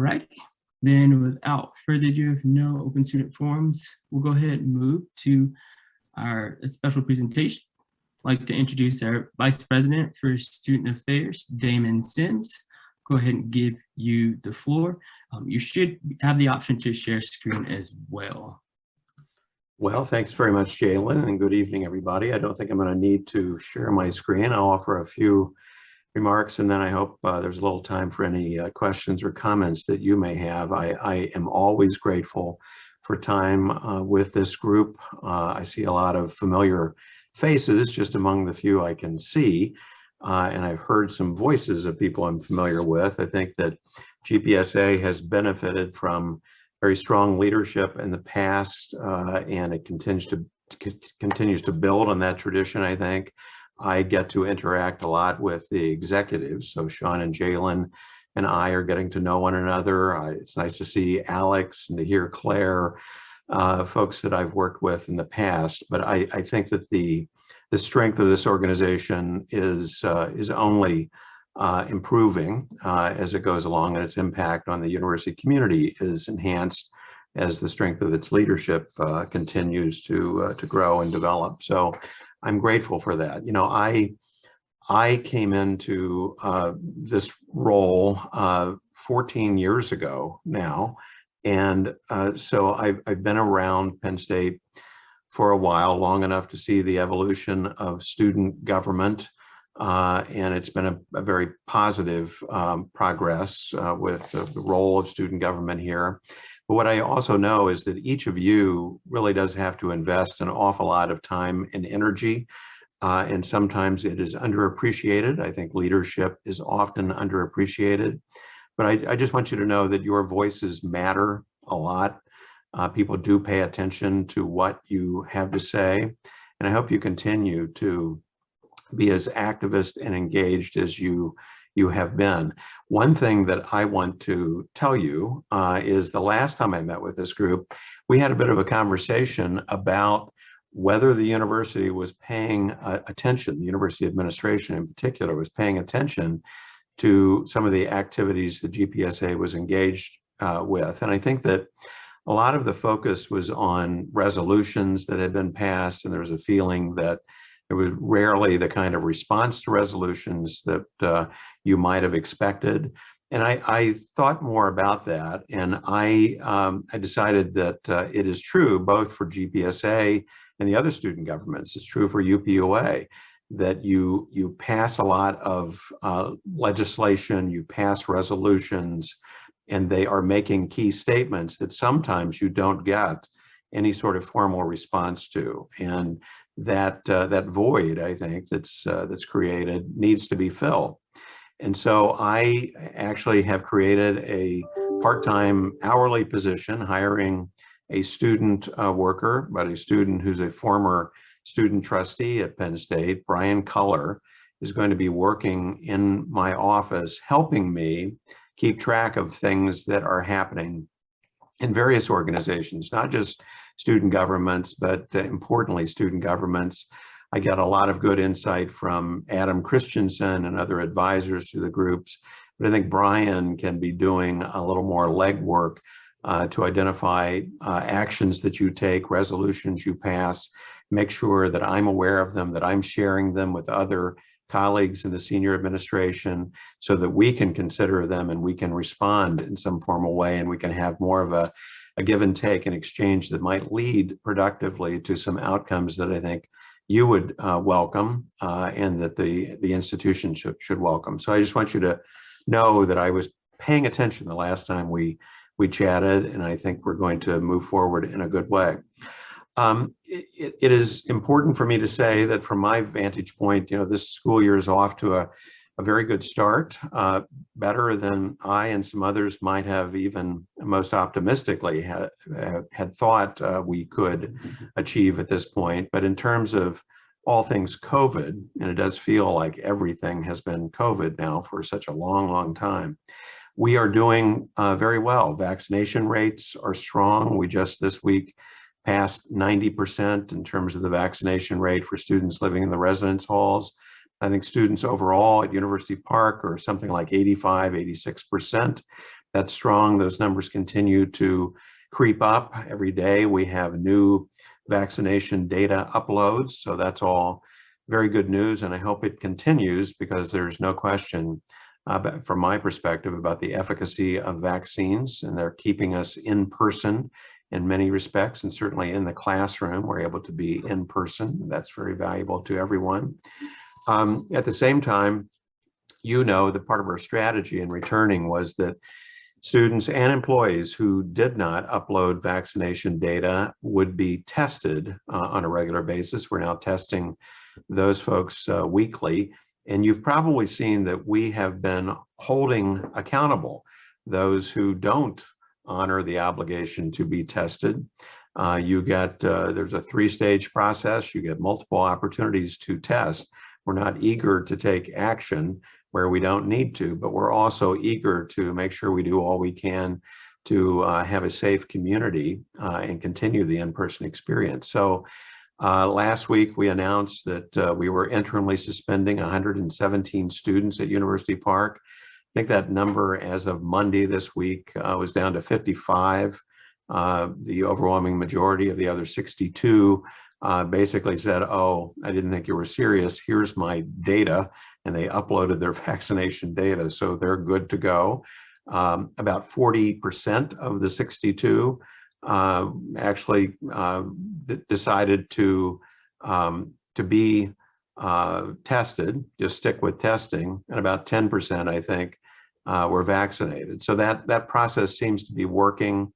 right. Then without further ado, if no open student forums, we'll go ahead and move to our special presentation. I'd like to introduce our Vice President for Student Affairs, Damon Sims. Go ahead and give you the floor. You should have the option to share screen as well. Well, thanks very much, Jalen, and good evening, everybody. I don't think I'm going to need to share my screen. I'll offer a few remarks, and then I hope there's a little time for any questions or comments that you may have. I am always grateful for time with this group. I see a lot of familiar faces just among the few I can see, and I've heard some voices of people I'm familiar with. I think that GPSA has benefited from very strong leadership in the past, and it continues to build on that tradition, I think. I get to interact a lot with the executives, so Sean and Jalen and I are getting to know one another. It's nice to see Alex and to hear Claire, folks that I've worked with in the past. But I think that the strength of this organization is only improving as it goes along, and its impact on the university community is enhanced as the strength of its leadership continues to grow and develop. So I'm grateful for that. You know, I came into this role 14 years ago now, and so I've been around Penn State for a while, long enough to see the evolution of student government, and it's been a very positive progress with the role of student government here. But what I also know is that each of you really does have to invest an awful lot of time and energy, and sometimes it is underappreciated. I think leadership is often underappreciated, but I just want you to know that your voices matter a lot. People do pay attention to what you have to say, and I hope you continue to be as activist and engaged as you have been. One thing that I want to tell you is the last time I met with this group, we had a bit of a conversation about whether the university was paying attention, the university administration in particular was paying attention to some of the activities the GPSA was engaged with. And I think that a lot of the focus was on resolutions that had been passed, and there was a feeling that there was rarely the kind of response to resolutions that you might have expected. And I thought more about that, and I decided that it is true both for GPSA and the other student governments. It's true for UPUA that you pass a lot of legislation, you pass resolutions, and they are making key statements that sometimes you don't get any sort of formal response to. And that void, I think, that's created needs to be filled. And so I actually have created a part-time hourly position, hiring a student worker, but a student who's a former student trustee at Penn State. Brian Culler is going to be working in my office, helping me keep track of things that are happening in various organizations, not just student governments, but importantly, student governments. I get a lot of good insight from Adam Christensen and other advisors to the groups, but I think Brian can be doing a little more legwork to identify actions that you take, resolutions you pass, make sure that I'm aware of them, that I'm sharing them with other colleagues in the senior administration so that we can consider them and we can respond in some formal way, and we can have more of a give and take, an exchange that might lead productively to some outcomes that I think you would welcome and that the institution should welcome. So I just want you to know that I was paying attention the last time we chatted, and I think we're going to move forward in a good way. It is important for me to say that from my vantage point, you know, this school year is off to a very good start, better than I and some others might have even most optimistically had thought we could achieve at this point. But in terms of all things COVID, and it does feel like everything has been COVID now for such a long time, we are doing very well. Vaccination rates are strong. We just this week passed 90% in terms of the vaccination rate for students living in the residence halls. I think students overall at University Park are something like 85, 86%. That's strong. Those numbers continue to creep up every day. We have new vaccination data uploads, so that's all very good news, and I hope it continues because there's no question from my perspective about the efficacy of vaccines, and they're keeping us in person in many respects, and certainly in the classroom, we're able to be in person. That's very valuable to everyone. At the same time, you know that part of our strategy in returning was that students and employees who did not upload vaccination data would be tested on a regular basis. We're now testing those folks weekly. And you've probably seen that we have been holding accountable those who don't honor the obligation to be tested. There's a 3-stage process. You get multiple opportunities to test. We're not eager to take action where we don't need to, but we're also eager to make sure we do all we can to have a safe community and continue the in-person experience. So last week we announced that we were interimly suspending 117 students at University Park. I think that number as of Monday this week was down to 55. The overwhelming majority of the other 62 basically said, oh, I didn't think you were serious. Here's my data. And they uploaded their vaccination data. So they're good to go. About 40% of the 62 actually decided to be tested, just stick with testing. And about 10%, I think, were vaccinated. So that process seems to be working.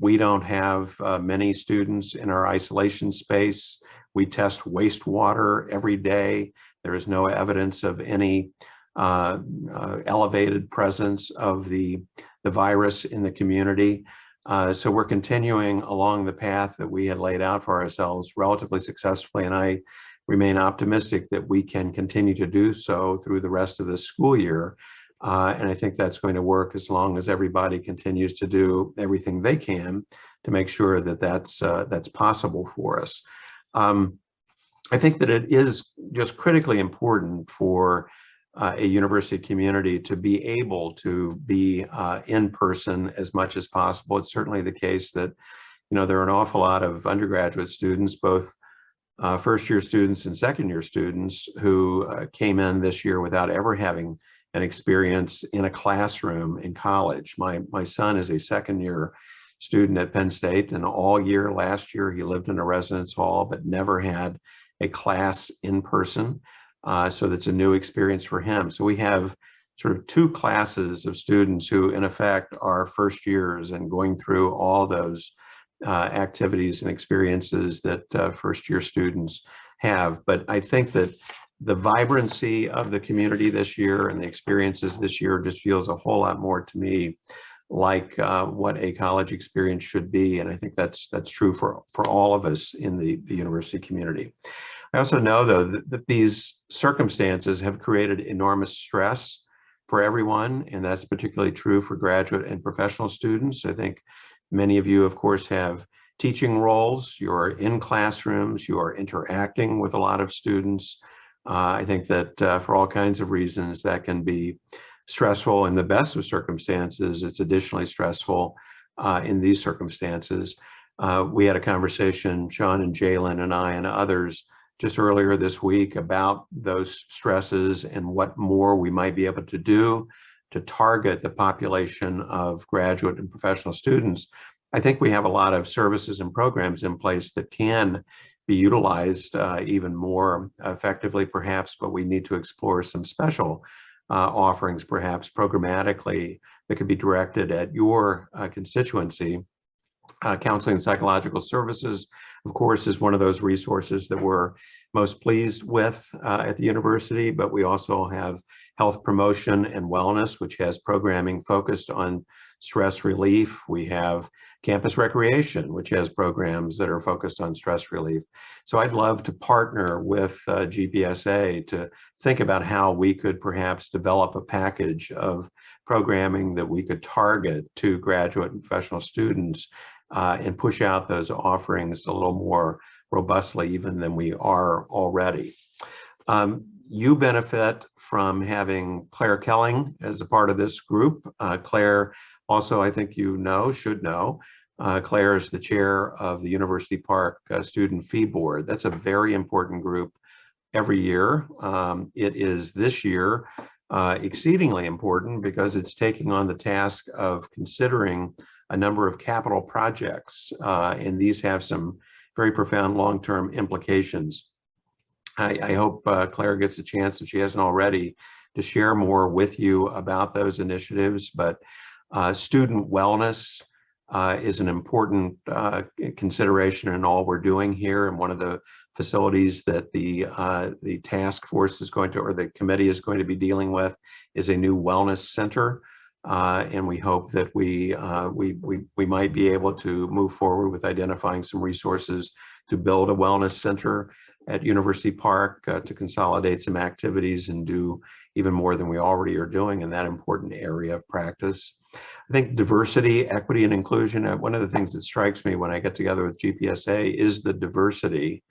We don't have many students in our isolation space. We test wastewater every day. There is no evidence of any elevated presence of the virus in the community. So we're continuing along the path that we had laid out for ourselves relatively successfully, and I remain optimistic that we can continue to do so through the rest of the school year. And I think that's going to work as long as everybody continues to do everything they can to make sure that that's possible for us. I think that it is just critically important for a university community to be able to be in person as much as possible. It's certainly the case that, there are an awful lot of undergraduate students, both first-year students and second-year students, who came in this year without ever having an experience in a classroom in college. My son is a second-year student at Penn State, and all year last year he lived in a residence hall but never had a class in person. So that's a new experience for him. So we have sort of 2 classes of students who in effect are first years and going through all those activities and experiences that first year students have. But I think that the vibrancy of the community this year and the experiences this year just feels a whole lot more to me like what a college experience should be. And I think that's true for all of us in the university community. I also know, though, that these circumstances have created enormous stress for everyone, and that's particularly true for graduate and professional students. I think many of you, of course, have teaching roles. You're in classrooms. You are interacting with a lot of students. I think that for all kinds of reasons, that can be stressful in the best of circumstances. It's additionally stressful in these circumstances. We had a conversation, Sean and Jalen and I and others, just earlier this week about those stresses and what more we might be able to do to target the population of graduate and professional students. I think we have a lot of services and programs in place that can be utilized even more effectively, perhaps, but we need to explore some special offerings, perhaps programmatically, that could be directed at your constituency. Counseling and psychological services, of course, is one of those resources that we're most pleased with at the university, but we also have health promotion and wellness, which has programming focused on stress relief. We have campus recreation, which has programs that are focused on stress relief. So I'd love to partner with GPSA to think about how we could perhaps develop a package of programming that we could target to graduate and professional students and push out those offerings a little more robustly even than we are already. You benefit from having Claire Kelling as a part of this group. Claire Also, I think should know, Claire is the chair of the University Park Student Fee Board. That's a very important group every year. It is this year exceedingly important because it's taking on the task of considering a number of capital projects, and these have some very profound long-term implications. I hope Claire gets a chance, if she hasn't already, to share more with you about those initiatives. But student wellness is an important consideration in all we're doing here. And one of the facilities that the task force is going to, or the committee is going to be dealing with, is a new wellness center. And we hope that we might be able to move forward with identifying some resources to build a wellness center at University Park to consolidate some activities and do even more than we already are doing in that important area of practice. I think diversity, equity, and inclusion, one of the things that strikes me when I get together with GPSA is the diversity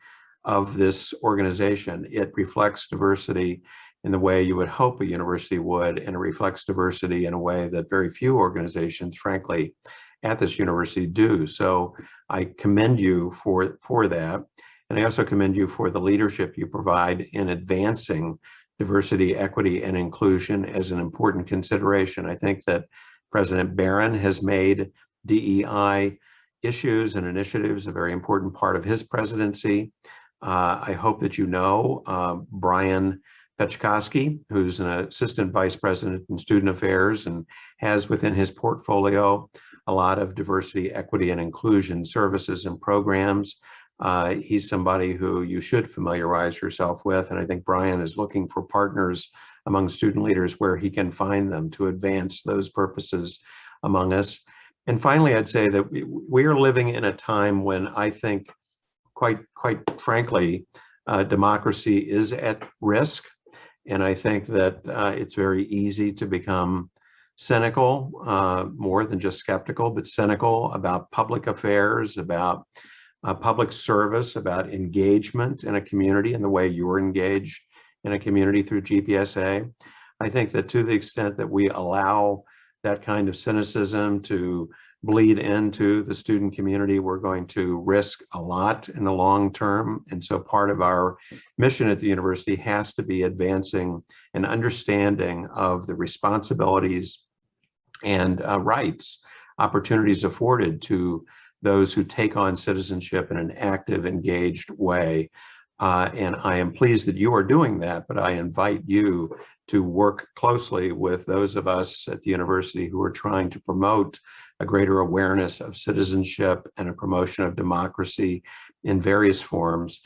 of this organization. It reflects diversity in the way you would hope a university would, and it reflects diversity in a way that very few organizations, frankly, at this university do. So I commend you for that. And I also commend you for the leadership you provide in advancing diversity, equity, and inclusion as an important consideration. I think that President Barron has made DEI issues and initiatives a very important part of his presidency. I hope that you know Brian Pechkowski, who's an assistant vice president in student affairs and has within his portfolio a lot of diversity, equity, and inclusion services and programs. He's somebody who you should familiarize yourself with, and I think Brian is looking for partners among student leaders where he can find them to advance those purposes among us. And finally, I'd say that we are living in a time when I think, quite frankly, democracy is at risk. And I think that it's very easy to become cynical, more than just skeptical, but cynical about public affairs, about public service, about engagement in a community and the way you're engaged in a community through GPSA. I think that to the extent that we allow that kind of cynicism to bleed into the student community, we're going to risk a lot in the long term. And so part of our mission at the university has to be advancing an understanding of the responsibilities and rights, opportunities afforded to those who take on citizenship in an active, engaged way. And I am pleased that you are doing that, but I invite you to work closely with those of us at the university who are trying to promote a greater awareness of citizenship and a promotion of democracy in various forms,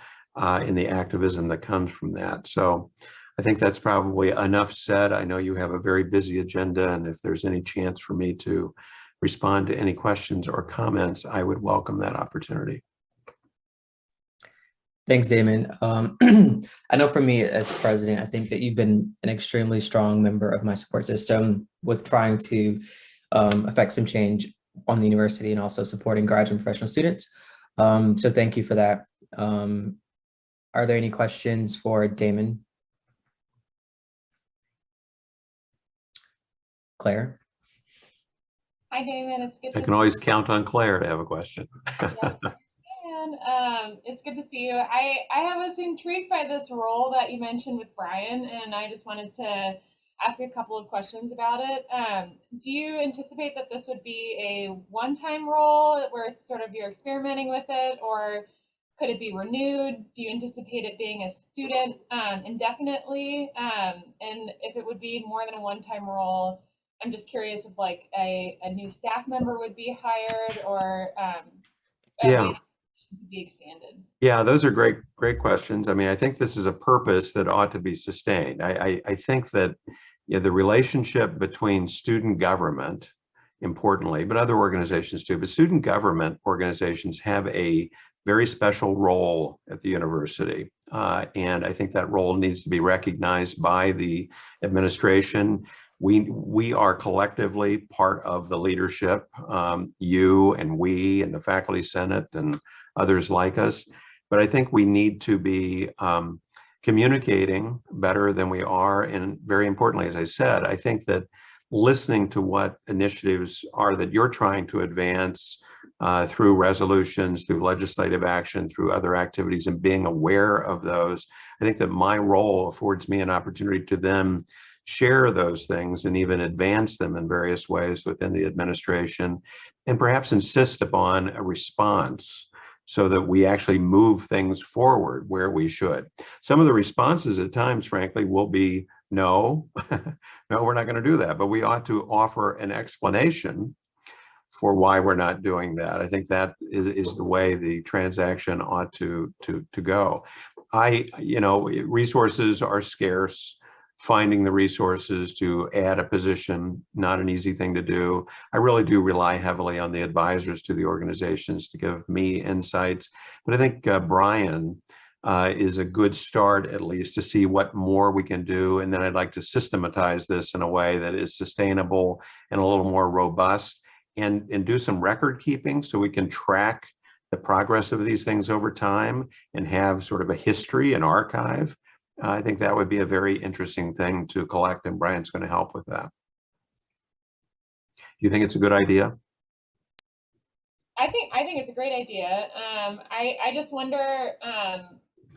in the activism that comes from that. So I think that's probably enough said. I know you have a very busy agenda, and if there's any chance for me to respond to any questions or comments, I would welcome that opportunity. Thanks, Damon. I know for me as president, I think that you've been an extremely strong member of my support system with trying to affect some change on the university and also supporting graduate and professional students. So thank you for that. Are there any questions for Damon? Claire? Hi, Damon. It's good. I can always count on Claire to have a question. Yes, and it's good to see you. I was intrigued by this role that you mentioned with Brian, and I just wanted to ask a couple of questions about it. Do you anticipate that this would be a one-time role where it's sort of you're experimenting with it, or could it be renewed? Do you anticipate it being a student indefinitely? And if it would be more than a one-time role, I'm just curious if like a new staff member would be hired, or Yeah, to be expanded. yeah, those are great questions. I mean, I think this is a purpose that ought to be sustained. I think that the relationship between student government, importantly, but other organizations too, but student government organizations have a very special role at the university. And I think that role needs to be recognized by the administration. We are collectively part of the leadership, you and we and the faculty senate and others like us. But I think we need to be communicating better than we are. And very importantly, as I said, I think that listening to what initiatives are that you're trying to advance through resolutions, through legislative action, through other activities, and being aware of those. I think that my role affords me an opportunity to then share those things and even advance them in various ways within the administration, and perhaps insist upon a response so that we actually move things forward where we should. Some of the responses at times, frankly, will be no, no, we're not going to do that, but we ought to offer an explanation for why we're not doing that. I think that is the way the transaction ought to go. Resources are scarce. Finding the resources to add a position, not an easy thing to do. I really do rely heavily on the advisors to the organizations to give me insights. But I think Brian is a good start, at least, to see what more we can do. And then I'd like to systematize this in a way that is sustainable and a little more robust, and do some record keeping so we can track the progress of these things over time and have sort of a history, an archive. I think that would be a very interesting thing to collect, and Brian's going to help with that. Do you think it's a good idea? I think it's a great idea. I just wonder,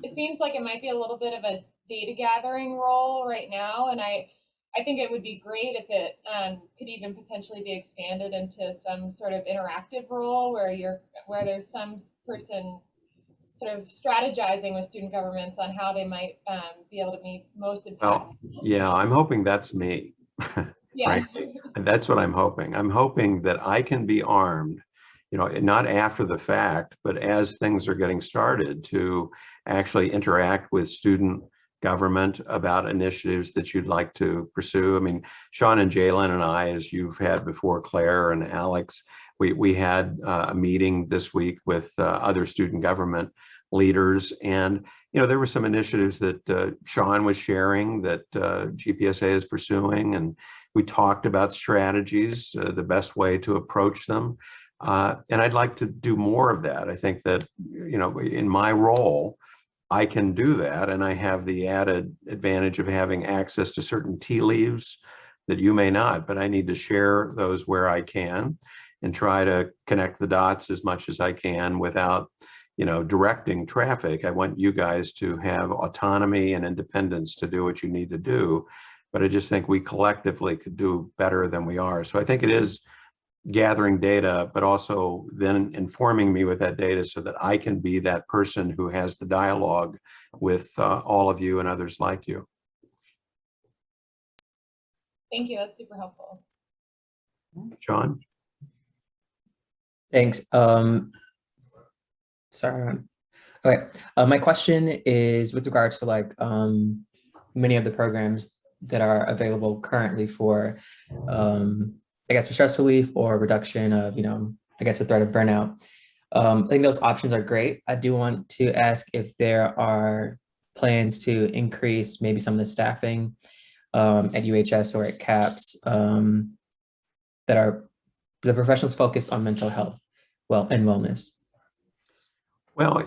it seems like it might be a little bit of a data gathering role right now, and I think it would be great if it could even potentially be expanded into some sort of interactive role where there's some person sort of strategizing with student governments on how they might be able to be most impactful. Well, yeah, I'm hoping that's me. Yeah. Frankly. And that's what I'm hoping. I'm hoping that I can be armed, not after the fact, but as things are getting started, to actually interact with student government about initiatives that you'd like to pursue. I mean, Sean and Jalen and I, as you've had before, Claire and Alex, we had a meeting this week with other student government leaders, and there were some initiatives that Sean was sharing that GPSA is pursuing, and we talked about strategies, the best way to approach them, and I'd like to do more of that. I think that in my role, I can do that, and I have the added advantage of having access to certain tea leaves that you may not, but I need to share those where I can and try to connect the dots as much as I can without, directing traffic. I want you guys to have autonomy and independence to do what you need to do, but I just think we collectively could do better than we are. So I think it is gathering data, but also then informing me with that data so that I can be that person who has the dialogue with all of you and others like you. Thank you. That's super helpful. John? Thanks. Sorry. Okay. My question is with regards to many of the programs that are available currently for, I guess, for stress relief or reduction of, I guess, the threat of burnout. I think those options are great. I do want to ask if there are plans to increase maybe some of the staffing at UHS or at CAPS that are the professionals focused on mental health and wellness. Well,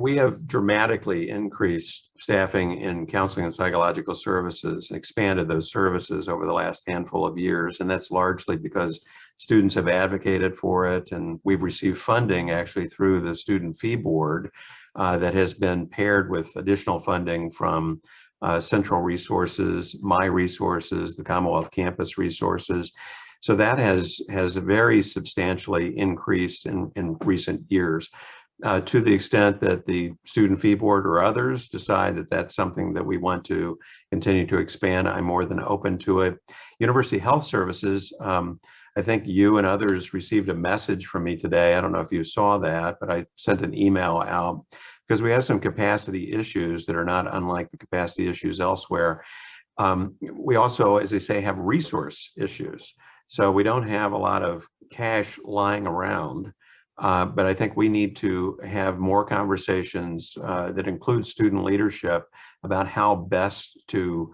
we have dramatically increased staffing in counseling and psychological services, expanded those services over the last handful of years. And that's largely because students have advocated for it. And we've received funding actually through the Student Fee Board that has been paired with additional funding from Central Resources, My Resources, the Commonwealth Campus Resources. So that has very substantially increased in recent years. To the extent that the Student Fee Board or others decide that that's something that we want to continue to expand, I'm more than open to it. University Health Services, I think you and others received a message from me today. I don't know if you saw that, but I sent an email out because we have some capacity issues that are not unlike the capacity issues elsewhere. We also, as they say, have resource issues. So we don't have a lot of cash lying around. But I think we need to have more conversations that include student leadership about how best to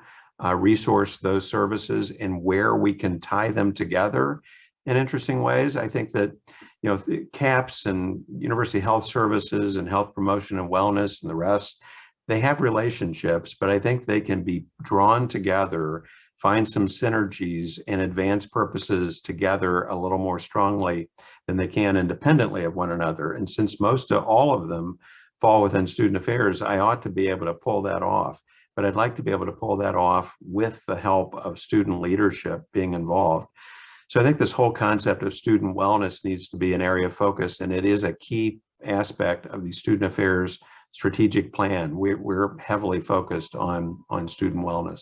resource those services and where we can tie them together in interesting ways. I think that, the CAPS and University Health Services and Health Promotion and Wellness and the rest, they have relationships, but I think they can be drawn together find some synergies and advance purposes together a little more strongly than they can independently of one another. And since most of all of them fall within student affairs, I ought to be able to pull that off. But I'd like to be able to pull that off with the help of student leadership being involved. So I think this whole concept of student wellness needs to be an area of focus, and it is a key aspect of the student affairs strategic plan. We're heavily focused on student wellness.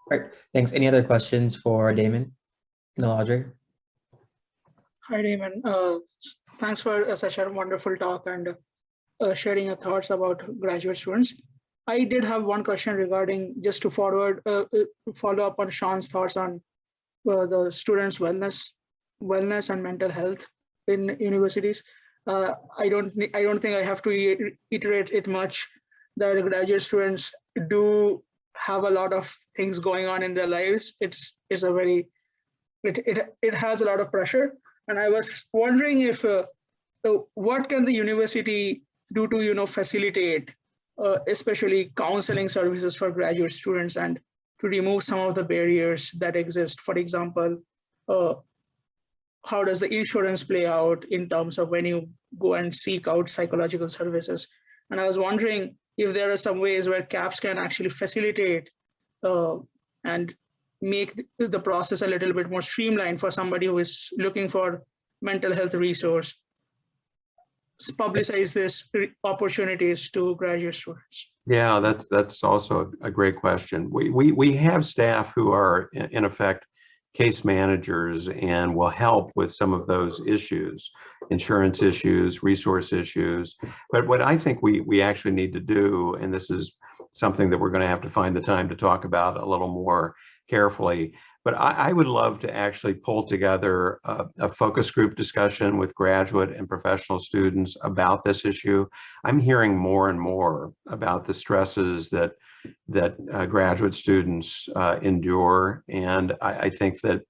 All right, thanks. Any other questions for Damon? No, Audrey? Hi, Damon. Thanks for such a wonderful talk and sharing your thoughts about graduate students. I did have one question regarding, just to follow up on Sean's thoughts on the students' wellness and mental health in universities. I don't think I have to iterate it much that graduate students do have a lot of things going on in their lives. It has a lot of pressure, and I was wondering if what can the university do to facilitate especially counseling services for graduate students and to remove some of the barriers that exist. For example, how does the insurance play out in terms of when you go and seek out psychological services? And I was wondering if there are some ways where CAPS can actually facilitate and make the process a little bit more streamlined for somebody who is looking for mental health resource, publicize this opportunities to graduate students. Yeah, that's also a great question. We have staff who are in effect case managers and will help with some of those issues, insurance issues, resource issues. But what I think we actually need to do, and this is something that we're going to have to find the time to talk about a little more carefully, but I would love to actually pull together a focus group discussion with graduate and professional students about this issue. I'm hearing more and more about the stresses that graduate students endure. And I think that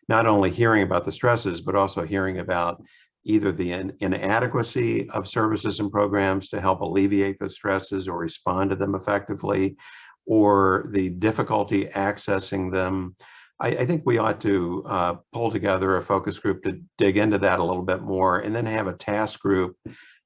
not only hearing about the stresses, but also hearing about either the inadequacy of services and programs to help alleviate those stresses or respond to them effectively, or the difficulty accessing them. I think we ought to pull together a focus group to dig into that a little bit more, and then have a task group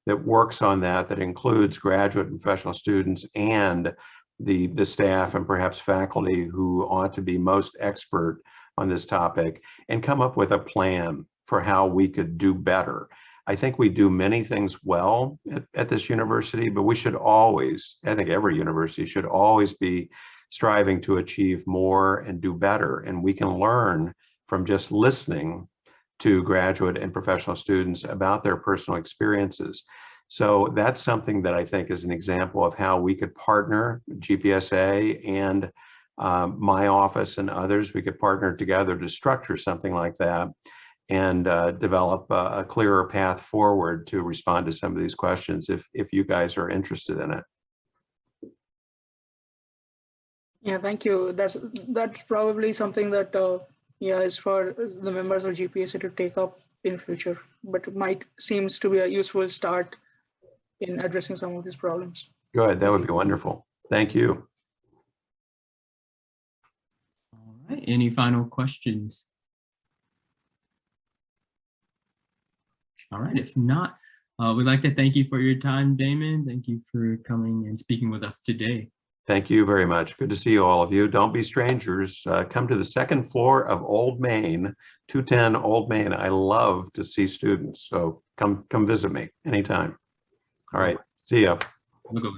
that works on that includes graduate and professional students and the staff and perhaps faculty who ought to be most expert on this topic, and come up with a plan for how we could do better. I think we do many things well at this university, but we should always, I think every university should always be striving to achieve more and do better. And we can learn from just listening to graduate and professional students about their personal experiences. So that's something that I think is an example of how we could partner, GPSA and my office and others, we could partner together to structure something like that and develop a clearer path forward to respond to some of these questions if you guys are interested in it. Yeah, thank you. That's probably something that is for the members of GPSA to take up in future, but it seems to be a useful start in addressing some of these problems. Good, that would be wonderful. Thank you. All right, any final questions? All right, if not, we'd like to thank you for your time, Damon. Thank you for coming and speaking with us today. Thank you very much. Good to see all of you. Don't be strangers. Come to the second floor of Old Main, 210 Old Main. I love to see students, so come visit me anytime. All right, see ya. We'll go.